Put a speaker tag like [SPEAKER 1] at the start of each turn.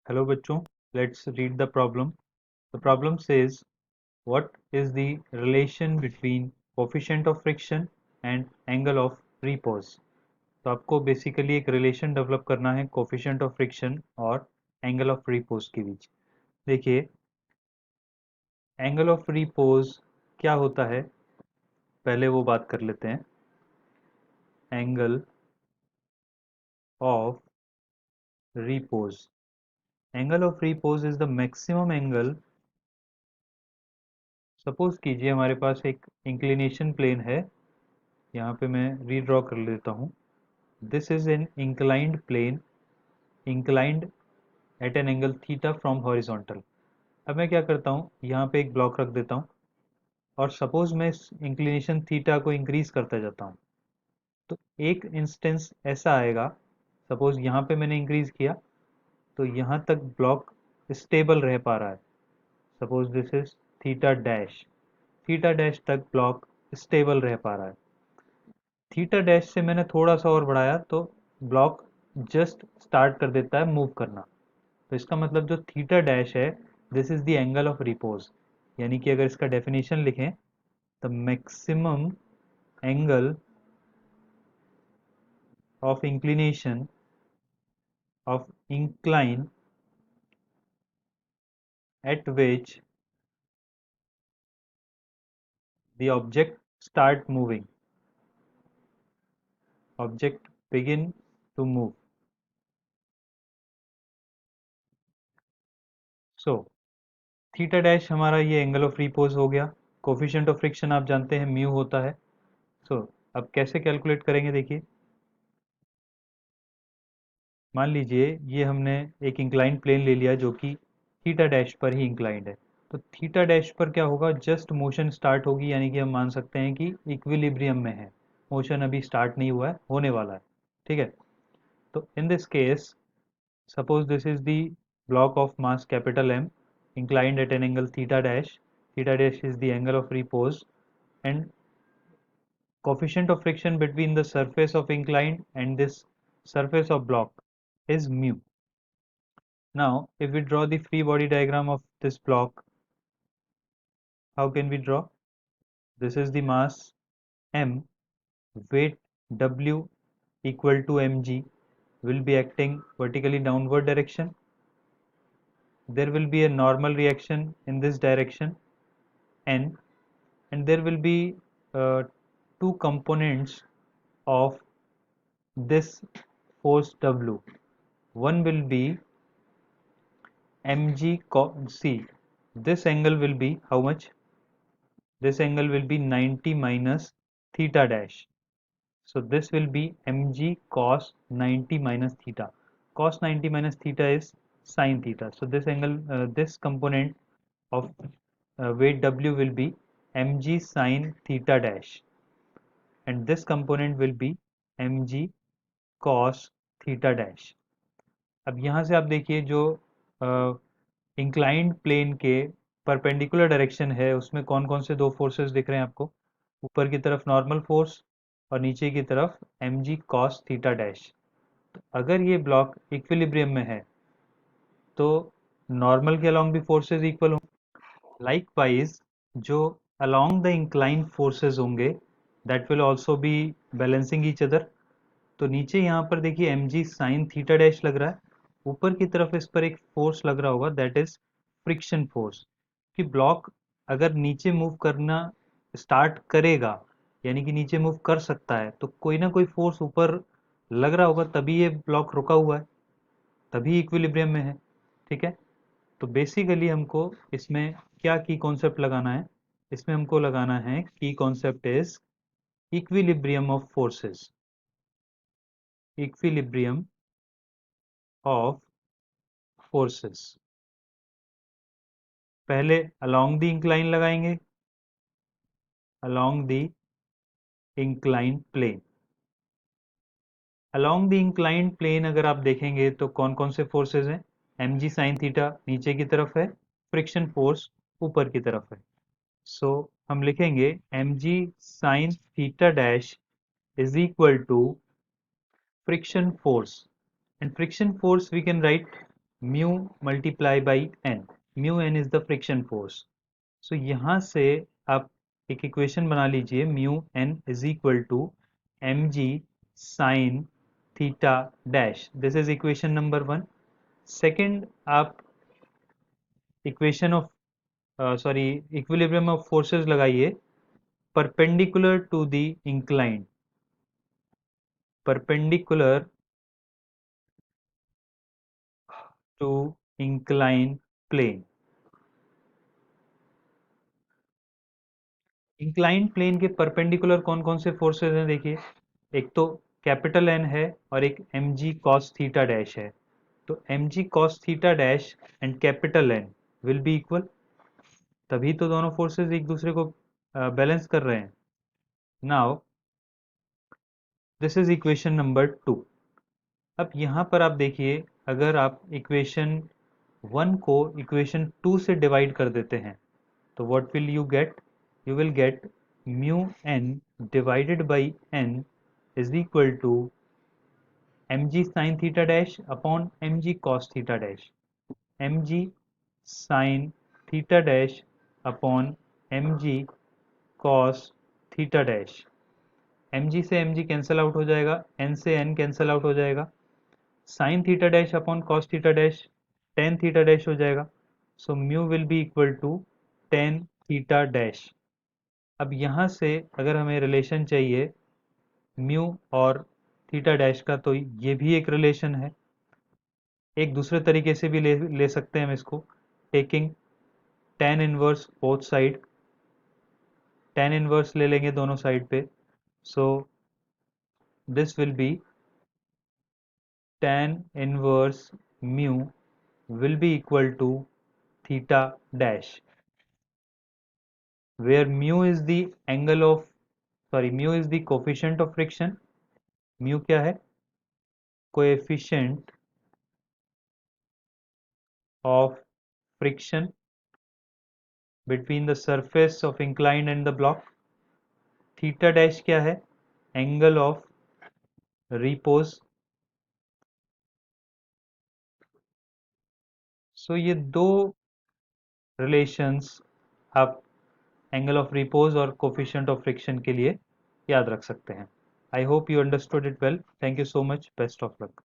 [SPEAKER 1] Hello bachcho, let's read the problem. The problem says what is the relation between coefficient of friction and angle of repose. तो आपको basically एक relation develop करना है coefficient of friction और angle of repose के बीच। देखिए, angle of repose क्या होता है, पहले वो बात कर लेते हैं। Angle of repose, angle of repose is the maximum angle. Suppose कीजिए हमारे पास एक इंक्लिनेशन प्लेन है, यहाँ पे मैं रीड्रॉ कर लेता हूँ। This is an inclined plane, inclined at an angle theta from horizontal. अब मैं क्या करता हूँ, यहाँ पे एक ब्लॉक रख देता हूँ और सपोज मैं इस इंक्लिनेशन थीटा को इंक्रीज करता जाता हूँ। तो एक इंस्टेंस ऐसा आएगा, सपोज यहाँ पे मैंने इंक्रीज किया तो यहाँ तक ब्लॉक स्टेबल रह पा रहा है। Suppose this is theta dash, theta dash तक ब्लॉक स्टेबल रह पा रहा है। थीटा डैश से मैंने थोड़ा सा और बढ़ाया तो ब्लॉक जस्ट स्टार्ट कर देता है मूव करना। तो इसका मतलब जो थीटा डैश है, this is the angle of repose. यानी कि अगर इसका डेफिनेशन लिखें, the maximum angle of inclination of incline at which the object start moving, object begin to move. So theta dash हमारा ये एंगल ऑफ रिपोज हो गया। कोफिशिएंट ऑफ फ्रिक्शन आप जानते हैं म्यू होता है। अब कैसे कैलकुलेट करेंगे, देखिए मान लीजिए ये हमने एक इंक्लाइंड प्लेन ले लिया जो कि थीटा डैश पर ही इंक्लाइंड है। तो थीटा डैश पर क्या होगा, जस्ट मोशन स्टार्ट होगी, यानी कि हम मान सकते हैं कि इक्विलिब्रियम में है, मोशन अभी स्टार्ट नहीं हुआ है, होने वाला है। ठीक है, तो in this case suppose this is the block of mass capital M inclined at an angle theta dash. Theta dash is the angle of repose, and coefficient of friction between the surface of inclined and this surface of block is mu. Now if we draw the free body diagram of this block, how can we draw? This is the mass M, weight W equal to mg, will be acting vertically downward direction. There will be a normal reaction in this direction N, and there will be two components of this force W. One will be mg cos c. This angle will be how much? This angle will be 90 minus theta dash. So this will be mg cos 90 minus theta. Cos 90 minus theta is sin theta. So this angle, this component of weight W will be mg sin theta dash, and this component will be mg cos theta dash. अब यहाँ से आप देखिए जो inclined plane के perpendicular direction है उसमें कौन कौन से दो फोर्सेस दिख रहे हैं आपको। ऊपर की तरफ नॉर्मल फोर्स और नीचे की तरफ mg cos थीटा डैश। अगर ये ब्लॉक इक्विलिब्रियम में है तो नॉर्मल के अलोंग भी फोर्सेस इक्वल होंगे। लाइकवाइज जो अलोंग द इंक्लाइंड फोर्सेस होंगे, that will also be balancing each other. तो नीचे यहाँ पर देखिए M G sine theta dash लग रहा है, ऊपर की तरफ इस पर एक फोर्स लग रहा होगा, दैट इज फ्रिक्शन फोर्स। कि ब्लॉक अगर नीचे मूव करना स्टार्ट करेगा, यानी कि नीचे मूव कर सकता है, तो कोई ना कोई फोर्स ऊपर लग रहा होगा, तभी ये ब्लॉक रुका हुआ है, तभी इक्विलिब्रियम में है। ठीक है, तो बेसिकली हमको इसमें क्या की कॉन्सेप्ट लगाना है, इसमें हमको लगाना है की concept is equilibrium of forces, equilibrium of forces. पहले अलोंग द इंक्लाइन लगाएंगे, along the incline plane. Along the incline plane अगर आप देखेंगे तो कौन कौन से फोर्सेस हैं, एम जी साइन थीटा नीचे की तरफ है, फ्रिक्शन फोर्स ऊपर की तरफ है। सो हम लिखेंगे M G sine theta dash is equal to friction force, and friction force we can write mu multiply by N, mu N is the friction force. So यहाँ से आप एक इक्वेशन बना लीजिए, mu N is equal to M G sine theta dash, this is equation number 1। Second, आप equation of sorry equilibrium of forces लगाइए, perpendicular to the inclined, perpendicular to inclined plane। Inclined plane के perpendicular कौन कौन से forces हैं देखिए, एक तो कैपिटल एन है और एक M G cos theta dash है। तो M G cos theta dash and capital N will be equal, तभी तो दोनों फोर्सेस एक दूसरे को बैलेंस कर रहे हैं। Now this is equation number 2। अब यहाँ पर आप देखिए, अगर आप इक्वेशन 1 को इक्वेशन 2 से डिवाइड कर देते हैं तो what will you get? You will get mu n divided by n is equal to mg sin theta dash upon mg cos theta dash, mg sin theta dash upon mg cos theta dash। mg से mg cancel out हो जाएगा, n से n cancel out हो जाएगा, sine theta dash upon cos theta dash tan theta dash हो जाएगा। So mu will be equal to tan theta dash. अब यहाँ से अगर हमें रिलेशन चाहिए म्यू और थीटा डैश का, तो ये भी एक रिलेशन है। एक दूसरे तरीके से भी ले सकते हैं हम इसको, taking tan inverse both side, tan inverse ले लेंगे दोनों साइड पे। So this will be tan inverse mu will be equal to theta dash, where mu is the angle of mu is the coefficient of friction। mu क्या है? coefficient of friction between the surface of inclined and the block। theta dash क्या है? angle of repose। so ये दो relations आप angle of repose और coefficient of friction के लिए याद रख सकते हैं। I hope you understood it well. Thank you so much, best of luck.